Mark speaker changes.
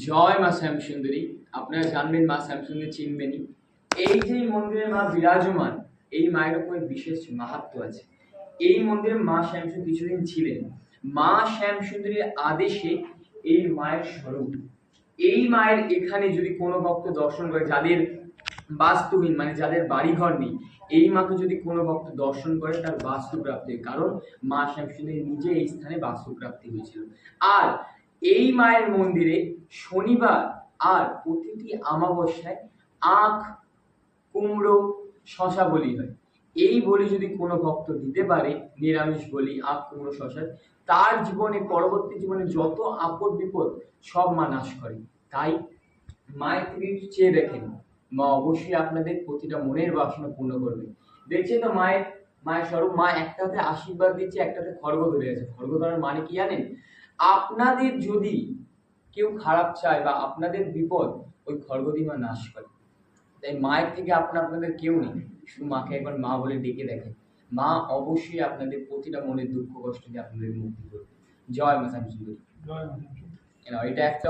Speaker 1: জয় মা শ্যামসুন্দরী। আপনারা জানবেন মা শ্যামসুন্দরী চিনবেনই। এই যে মন্দিরে মা বিরাজমান, এই মায়ের উপর বিশেষ মাহাত্ম্য আছে। এই মন্দিরে মা শ্যামসুন্দরী কিছুদিন ছিলেন। মা শ্যামসুন্দরীর আদেশে এই মায়ের স্বরূপ। এই মায়ের এখানে যদি কোনো ভক্ত দর্শন করে, যাদের বাস্তুহীন মানে যাদের বাড়িঘর নেই, এই মাকে যদি কোনো ভক্ত দর্শন করে তার বাস্তু প্রাপ্তি হয়। কারণ মা শ্যামসুন্দরী নিজে এই স্থানে বাস্তু প্রাপ্তি হয়েছিল। আর এই মায়ের মন্দিরে শনিবার আর প্রতিটি অমাবস্যায় আখ, কুমড়ো, শশা বলি হয়। এই বলি যদি কোনো ভক্ত দিতে পারে, নিরামিষ বলি আখ, কুমড়ো, শশা, তার জীবনে পরবর্তী জীবনে যত আপদ বিপদ সব মা নাশ করে। তাই মায়ের থেকে একটু চেয়ে দেখেন, মা অবশ্যই আপনাদের প্রতিটা মনের বাসনা পূর্ণ করবে। দেখছেন তো মায়ের মায়ের স্বরূপ। মা একটা হাতে আশীর্বাদ দিচ্ছে, একটা হাতে খড়গ ধরে আছে। খড়গ ধরার মানে কি জানেন? আপনাদের যদি কেউ খারাপ চায় বা আপনাদের বিপদ, ওই খড়গ দিয়ে মা নাশ করে। তাই মায়ের থেকে আপনাদের কেউ নেই। শুধু মাকে একবার মা বলে ডেকে দেখেন, মা অবশ্যই আপনাদের প্রতিটা মনের দুঃখ কষ্ট দিয়ে আপনাদের মুক্তি করবে। জয় মা শ্যামসুন্দরী। এটা একটা